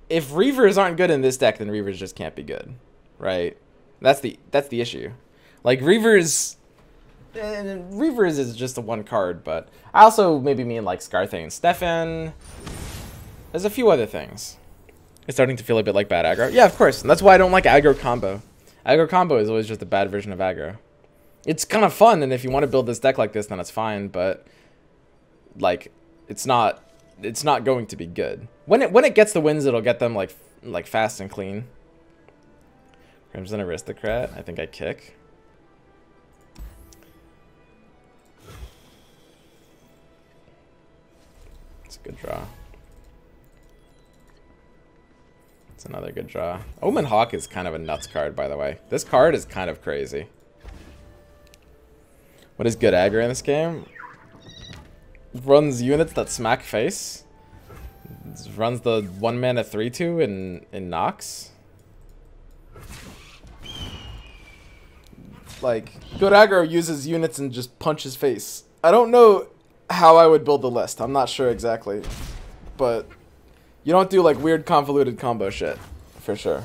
if Reavers aren't good in this deck, then Reavers just can't be good, right? That's the issue. Like Reavers is just a one card, but I also maybe mean like Scarthane, Stefan. There's a few other things. It's starting to feel a bit like bad aggro. Yeah, of course. And that's why I don't like aggro combo. Aggro combo is always just a bad version of aggro. It's kind of fun, and if you want to build this deck like this, then it's fine. But like, it's not going to be good. When it gets the wins, it'll get them like fast and clean. Crimson Aristocrat. I think I kick. It's a good draw. It's another good draw. Omen Hawk is kind of a nuts card, by the way. This card is kind of crazy. What is good aggro in this game? Runs units that smack face. Runs the 1-mana 3/2 in Nox. Like, good aggro uses units and just punches face. I don't know how I would build the list. I'm not sure exactly. But you don't do like weird convoluted combo shit. For sure.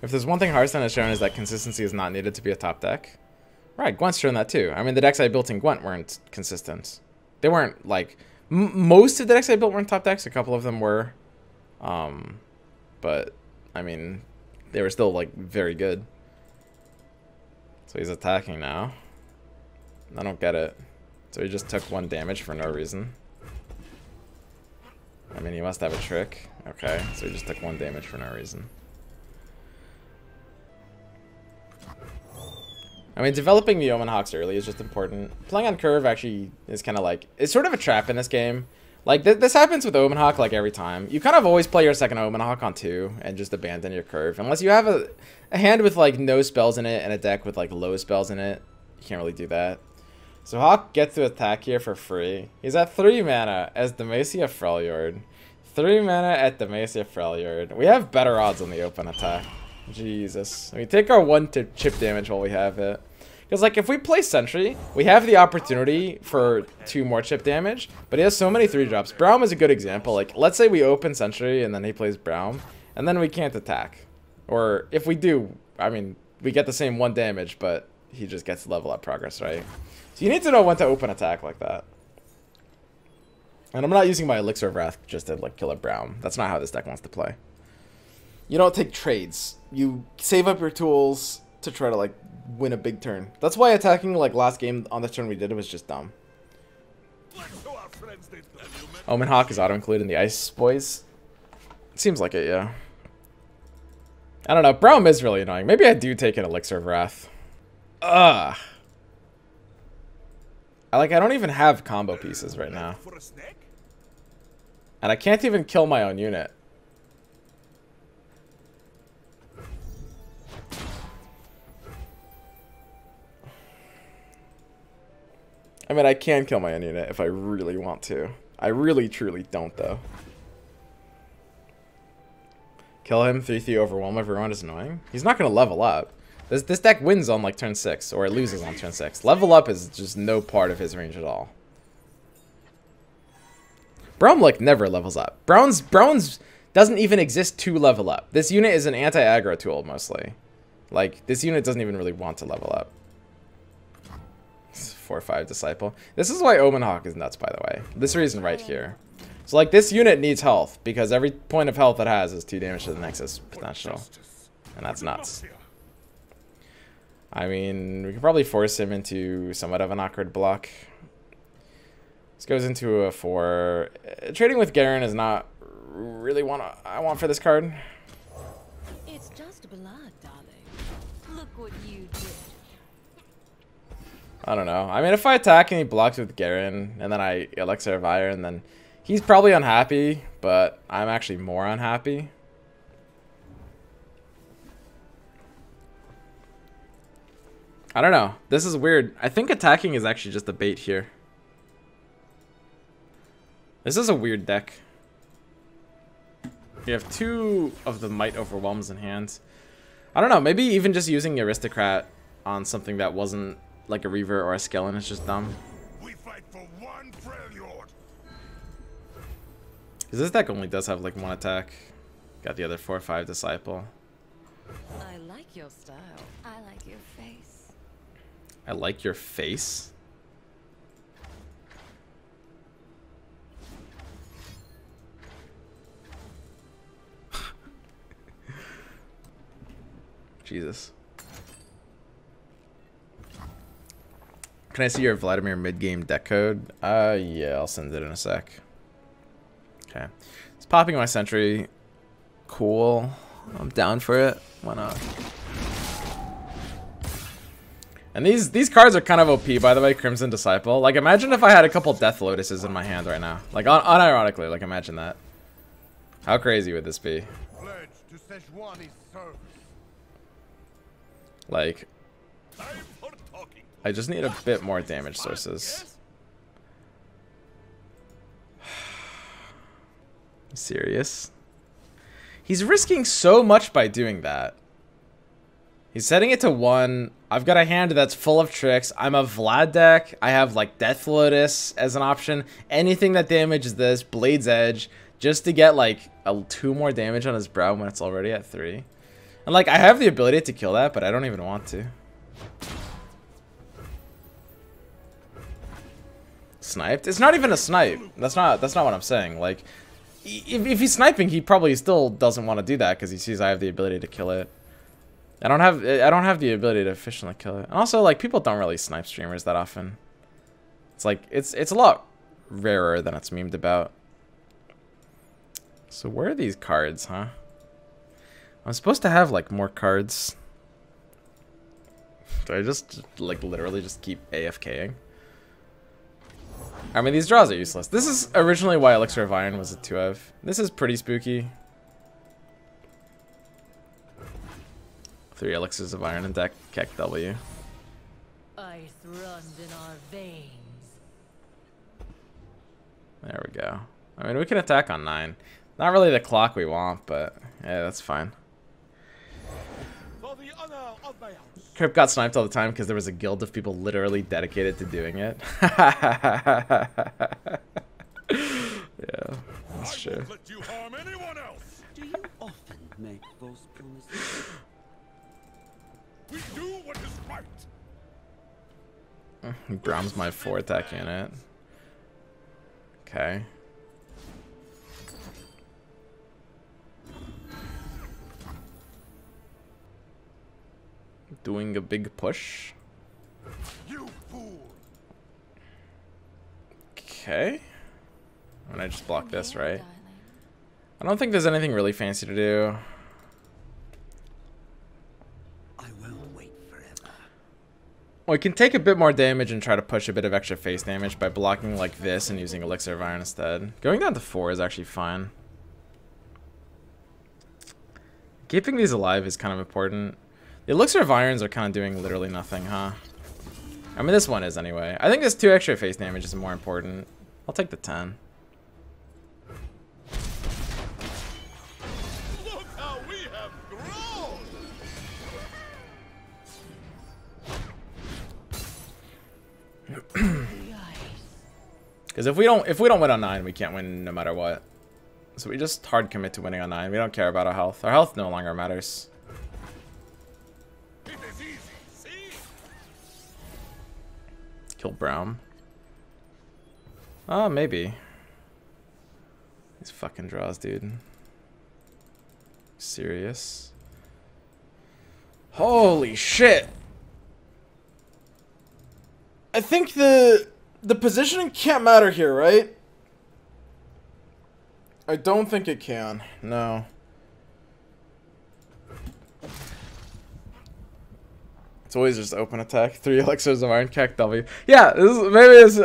If there's one thing Hearthstone has shown is that consistency is not needed to be a top deck. Right, Gwent's shown that too. I mean, the decks I built in Gwent weren't consistent. They weren't like... most of the decks I built weren't top decks. A couple of them were. But, I mean... they were still, like, very good. So he's attacking now. I don't get it. So he just took 1 damage for no reason. I mean, he must have a trick. Okay, so he just took 1 damage for no reason. I mean, developing the Omen Hawks early is just important. Playing on curve actually is kind of like... it's sort of a trap in this game. Like, this happens with Omen Hawk, like, every time. You kind of always play your second Omen Hawk on 2 and just abandon your curve. Unless you have a hand with, like, no spells in it and a deck with, like, low spells in it. You can't really do that. So Hawk gets to attack here for free. He's at 3 mana as Demacia Freljord. 3 mana at Demacia Freljord. We have better odds on the open attack. Jesus. We take our 1 to chip damage while we have it. Because, like, if we play Sentry, we have the opportunity for 2 more chip damage, but he has so many 3-drops. Braum is a good example. Like, let's say we open Sentry and then he plays Braum, and then we can't attack. Or if we do, I mean, we get the same 1 damage, but he just gets level up progress, right? So you need to know when to open attack like that. And I'm not using my Elixir of Wrath just to, like, kill a Braum. That's not how this deck wants to play. You don't take trades. You save up your tools to try to, like, win a big turn. That's why attacking, like, last game on the turn we did, it was just dumb. Omen Hawk is auto-included in the Ice Boys. It seems like it, yeah. I don't know. Braum is really annoying. Maybe I do take an Elixir of Wrath. Ugh. I don't even have combo pieces right now. And I can't even kill my own unit. I mean, I can kill my own unit if I really want to. I really, truly don't, though. Kill him, 3/3 overwhelm everyone is annoying. He's not going to level up. This deck wins on, like, turn 6, or it loses on turn 6. Level up is just no part of his range at all. Braum, like, never levels up. Braum's doesn't even exist to level up. This unit is an anti-aggro tool, mostly. Like, this unit doesn't even really want to level up. 4/5 Disciple. This is why Omen Hawk is nuts, by the way. This reason right here. So, like, this unit needs health, because every point of health it has is 2 damage to the Nexus potential. And that's nuts. I mean, we could probably force him into somewhat of an awkward block. This goes into a 4. Trading with Garen is not really what I want for this card. It's just blood, darling. Look what you did. I don't know. I mean, if I attack and he blocks with Garen, and then I Elixir of Iron, then he's probably unhappy, but I'm actually more unhappy. I don't know. This is weird. I think attacking is actually just a bait here. This is a weird deck. You have 2 of the Might Overwhelms in hand. I don't know. Maybe even just using Aristocrat on something that wasn't like a Reaver or a Skellen is just dumb. We fight for 1 Freljord. Because this deck only does have like one attack. Got the other 4/5 Disciple. I like your style. I like your face. I like your face. Jesus. Can I see your Vladimir mid-game deck code? Yeah, I'll send it in a sec. Okay. It's popping my sentry. Cool. I'm down for it. Why not? And these cards are kind of OP, by the way. Crimson Disciple. Like, imagine if I had a couple Death Lotuses in my hand right now. Like, unironically, like, imagine that. How crazy would this be? Like, I just need a bit more damage sources. Serious? He's risking so much by doing that. He's setting it to 1. I've got a hand that's full of tricks. I'm a Vlad deck. I have like Death Lotus as an option. Anything that damages this, Blade's Edge, just to get like 2 more damage on his brow when it's already at 3. And like, I have the ability to kill that, but I don't even want to. Sniped? It's not even a snipe. That's not what I'm saying. Like, if he's sniping, he probably still doesn't want to do that because he sees I have the ability to kill it. I don't have the ability to efficiently kill it. And also, like, people don't really snipe streamers that often. It's like it's a lot rarer than it's memed about. So where are these cards, huh? I'm supposed to have like more cards. Do I just like literally just keep AFKing? I mean, these draws are useless. This is originally why Elixir of Iron was a 2-of. This is pretty spooky. 3 Elixirs of Iron and deck Keck W. Ice runs in our veins. There we go. I mean, we can attack on 9. Not really the clock we want, but yeah, that's fine. Crypt got sniped all the time because there was a guild of people literally dedicated to doing it. Yeah, that's true. Do you often make those promises? We do what is right. Brahm's my 4 attack unit. Okay. Doing a big push. You fool. Okay. And I just block this, right? I don't think there's anything really fancy to do. I will wait forever. Well, we can take a bit more damage and try to push a bit of extra face damage by blocking like this and using Elixir of Iron instead. Going down to 4 is actually fine. Keeping these alive is kind of important. The Elixir of Irons are kind of doing literally nothing, huh? I mean, this one is anyway. I think this 2 extra face damage is more important. I'll take the 10. Look how we have grown. Because if we don't win on 9, we can't win no matter what. So we just hard commit to winning on 9. We don't care about our health. Our health no longer matters. Kill Brown. Oh, maybe. These fucking draws, dude. Serious? Holy shit! I think the positioning can't matter here, right? I don't think it can. No. It's always just open attack. 3 Elixirs of Iron, Keck W. Yeah,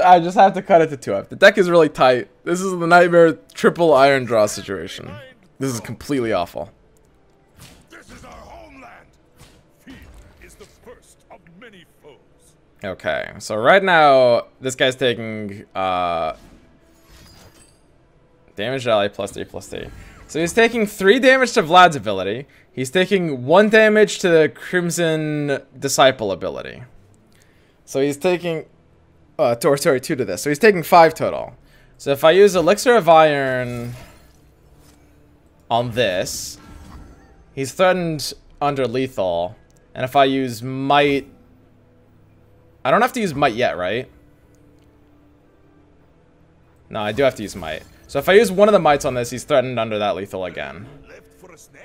I just have to cut it to 2-up. The deck is really tight. This is the nightmare triple iron draw situation. This is completely awful. This is our homeland. Fear is the first of many foes. Okay, so right now this guy's taking damage ally +3/+3. So he's taking 3 damage to Vlad's ability. He's taking 1 damage to the Crimson Disciple ability. So he's taking... 2 to this. So he's taking 5 total. So if I use Elixir of Iron... on this, he's threatened under lethal. And if I use might, I don't have to use might yet, right? No, I do have to use might. So if I use one of the mights on this, he's threatened under that lethal again.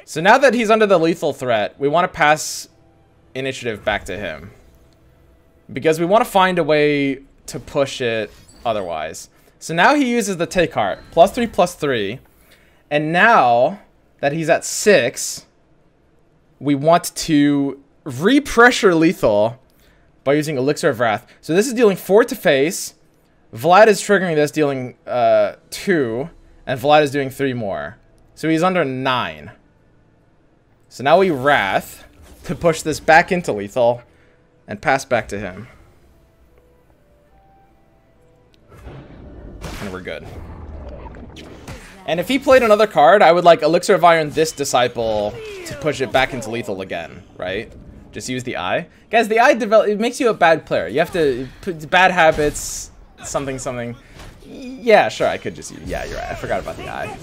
So now that he's under the lethal threat, we want to pass initiative back to him. Because we want to find a way to push it otherwise. So now he uses the take heart. +3/+3. And now that he's at 6, we want to repressure lethal by using Elixir of Wrath. So this is dealing 4 to face. Vlad is triggering this, dealing 2. And Vlad is doing 3 more. So he's under 9. So now we Wrath to push this back into lethal and pass back to him. And we're good. And if he played another card, I would like Elixir of Iron this Disciple to push it back into lethal again, right? Just use the eye. Guys, the eye it makes you a bad player. You have to put bad habits, something. Yeah, sure, I could just use, yeah, you're right. I forgot about the eye.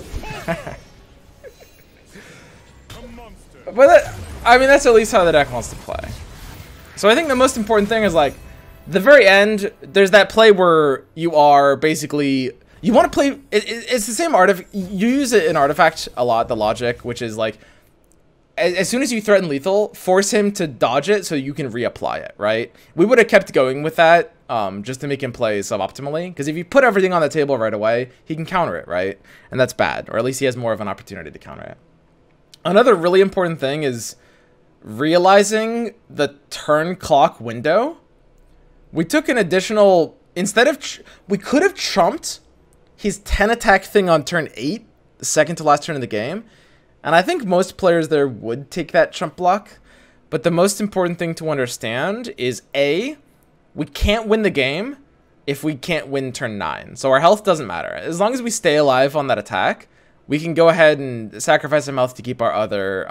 But I mean, that's at least how the deck wants to play. So I think the most important thing is like, the very end, there's that play where you are basically, you want to play, it's the same artifact, you use it in Artifact a lot, the logic, which is like, as soon as you threaten lethal, force him to dodge it so you can reapply it, right? We would have kept going with that just to make him play suboptimally, because if you put everything on the table right away, he can counter it, right? And that's bad, or at least he has more of an opportunity to counter it. Another really important thing is realizing the turn clock window. We took an additional, instead of, we could have trumped his 10 attack thing on turn 8, the second to last turn of the game. And I think most players there would take that trump block. But the most important thing to understand is A, we can't win the game if we can't win turn 9. So our health doesn't matter. As long as we stay alive on that attack, we can go ahead and sacrifice some health to keep our other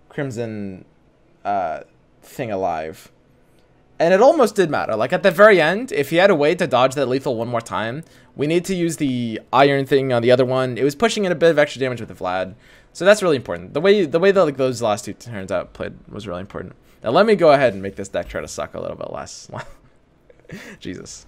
Crimson thing alive. And it almost did matter. Like at the very end, if he had a way to dodge that lethal one more time, we need to use the iron thing on the other one. It was pushing in a bit of extra damage with the Vlad. So that's really important. The way that like those last 2 turns out played was really important. Now let me go ahead and make this deck try to suck a little bit less. Jesus.